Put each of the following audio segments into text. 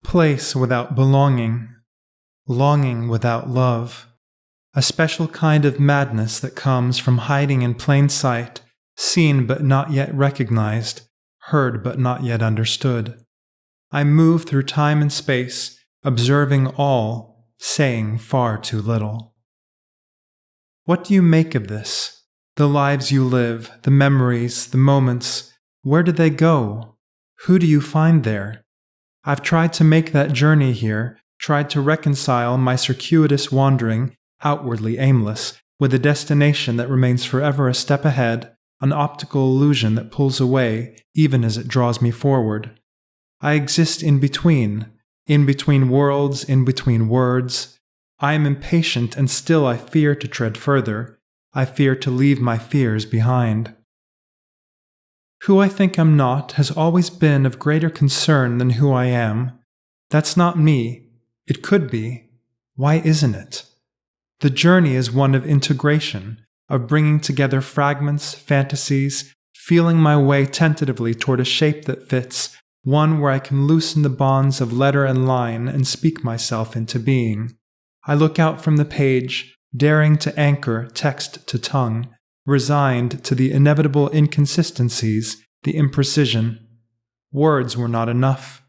Place without belonging, longing without love, a special kind of madness that comes from hiding in plain sight, seen but not yet recognized, heard but not yet understood. I move through time and space, observing all, saying far too little. What do you make of this? The lives you live, the memories, the moments, where do they go? Who do you find there? I've tried to make that journey here, tried to reconcile my circuitous wandering, outwardly aimless, with a destination that remains forever a step ahead, an optical illusion that pulls away even as it draws me forward. I exist in between worlds, in between words. I am impatient and still I fear to tread further. I fear to leave my fears behind. Who I think I'm not has always been of greater concern than who I am. That's not me. It could be. Why isn't it? The journey is one of integration, of bringing together fragments, fantasies, feeling my way tentatively toward a shape that fits, one where I can loosen the bonds of letter and line and speak myself into being. I look out from the page, daring to anchor text to tongue, resigned to the inevitable inconsistencies, the imprecision. Words were not enough.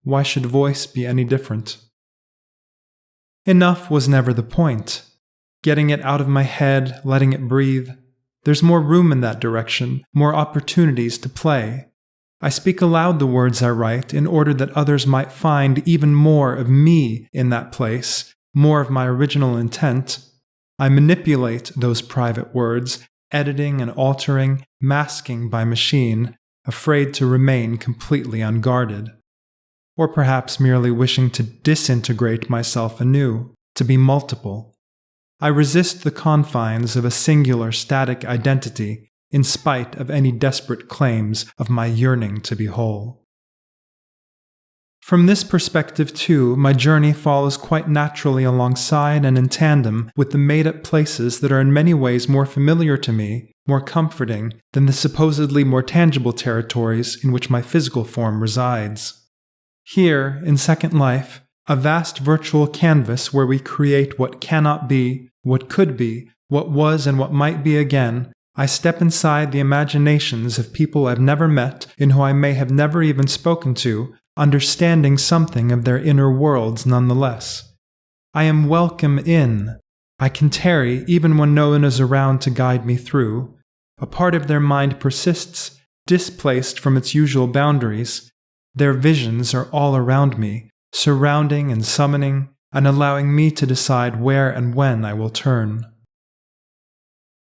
Why should voice be any different? Enough was never the point. Getting it out of my head, letting it breathe. There's more room in that direction, more opportunities to play. I speak aloud the words I write in order that others might find even more of me in that place, more of my original intent. I manipulate those private words, editing and altering, masking by machine, afraid to remain completely unguarded. Or perhaps merely wishing to disintegrate myself anew, to be multiple. I resist the confines of a singular static identity in spite of any desperate claims of my yearning to be whole. From this perspective, too, my journey follows quite naturally alongside and in tandem with the made-up places that are in many ways more familiar to me, more comforting than the supposedly more tangible territories in which my physical form resides. Here, in Second Life, a vast virtual canvas where we create what cannot be, what could be, what was and what might be again, I step inside the imaginations of people I've never met and who I may have never even spoken to, understanding something of their inner worlds nonetheless. I am welcome in. I can tarry even when no one is around to guide me through. A part of their mind persists, displaced from its usual boundaries. Their visions are all around me, surrounding and summoning, and allowing me to decide where and when I will turn.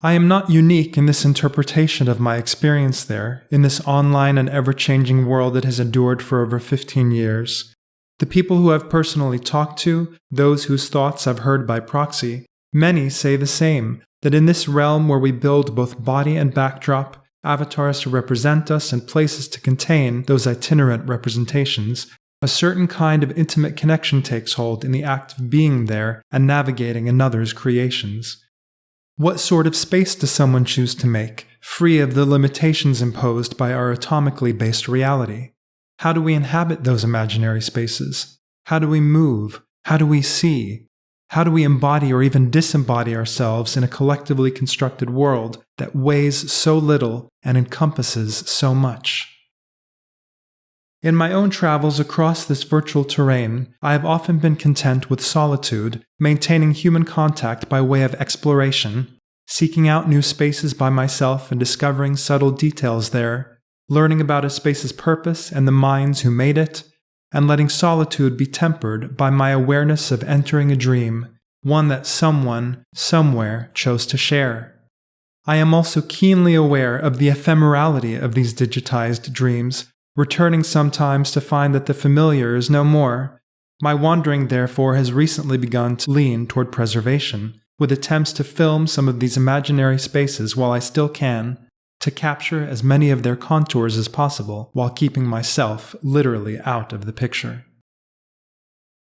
I am not unique in this interpretation of my experience there, in this online and ever-changing world that has endured for over 15 years. The people who I've personally talked to, those whose thoughts I've heard by proxy, many say the same, that in this realm where we build both body and backdrop, avatars to represent us and places to contain those itinerant representations, a certain kind of intimate connection takes hold in the act of being there and navigating another's creations. What sort of space does someone choose to make, free of the limitations imposed by our atomically based reality? How do we inhabit those imaginary spaces? How do we move? How do we see? How do we embody or even disembody ourselves in a collectively constructed world that weighs so little and encompasses so much? In my own travels across this virtual terrain, I have often been content with solitude, maintaining human contact by way of exploration, seeking out new spaces by myself and discovering subtle details there, learning about a space's purpose and the minds who made it, and letting solitude be tempered by my awareness of entering a dream, one that someone, somewhere, chose to share. I am also keenly aware of the ephemerality of these digitized dreams, returning sometimes to find that the familiar is no more. My wandering, therefore, has recently begun to lean toward preservation, with attempts to film some of these imaginary spaces while I still can, to capture as many of their contours as possible while keeping myself literally out of the picture.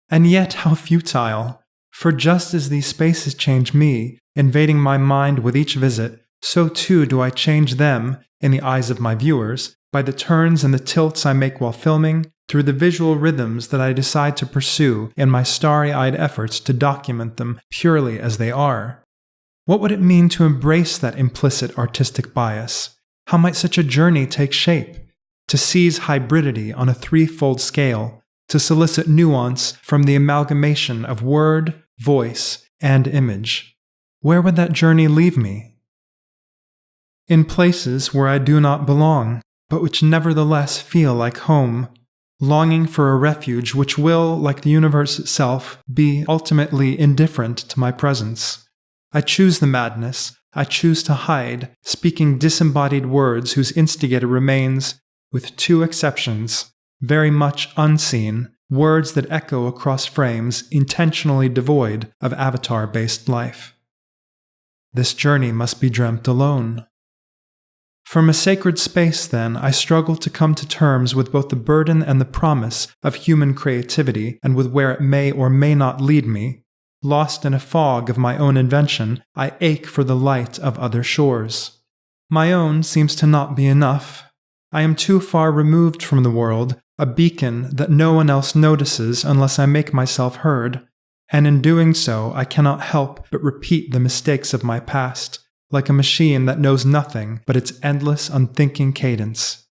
And yet how futile! For just as these spaces change me, invading my mind with each visit, so too do I change them, in the eyes of my viewers, by the turns and the tilts I make while filming, through the visual rhythms that I decide to pursue in my starry-eyed efforts to document them purely as they are. What would it mean to embrace that implicit artistic bias? How might such a journey take shape? To seize hybridity on a threefold scale, to solicit nuance from the amalgamation of word, voice, and image. Where would that journey leave me? In places where I do not belong, but which nevertheless feel like home, longing for a refuge which will, like the universe itself, be ultimately indifferent to my presence. I choose the madness, I choose to hide, speaking disembodied words whose instigator remains, with two exceptions, very much unseen, words that echo across frames intentionally devoid of avatar-based life. This journey must be dreamt alone. From a sacred space, then, I struggle to come to terms with both the burden and the promise of human creativity and with where it may or may not lead me. Lost in a fog of my own invention, I ache for the light of other shores. My own seems to not be enough. I am too far removed from the world, a beacon that no one else notices unless I make myself heard, and in doing so I cannot help but repeat the mistakes of my past, like a machine that knows nothing but its endless, unthinking cadence.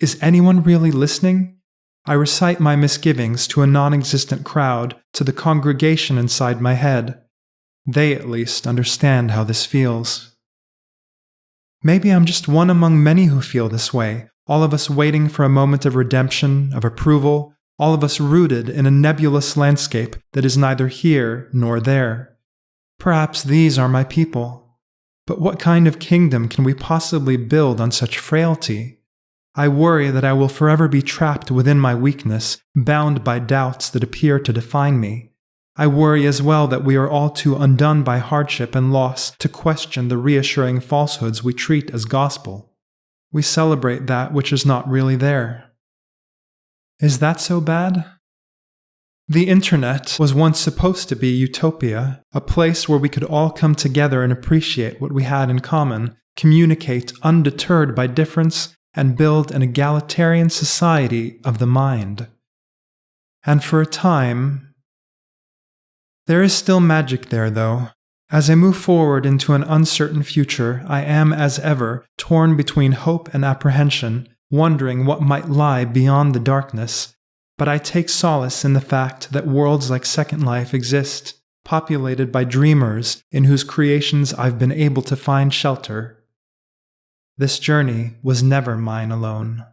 Is anyone really listening? I recite my misgivings to a non-existent crowd, to the congregation inside my head. They, at least, understand how this feels. Maybe I'm just one among many who feel this way, all of us waiting for a moment of redemption, of approval, all of us rooted in a nebulous landscape that is neither here nor there. Perhaps these are my people. But what kind of kingdom can we possibly build on such frailty? I worry that I will forever be trapped within my weakness, bound by doubts that appear to define me. I worry as well that we are all too undone by hardship and loss to question the reassuring falsehoods we treat as gospel. We celebrate that which is not really there. Is that so bad? The internet was once supposed to be utopia, a place where we could all come together and appreciate what we had in common, communicate undeterred by difference, and build an egalitarian society of the mind. And for a time, there is still magic there, though. As I move forward into an uncertain future, I am, as ever, torn between hope and apprehension, wondering what might lie beyond the darkness. But I take solace in the fact that worlds like Second Life exist, populated by dreamers in whose creations I've been able to find shelter. This journey was never mine alone.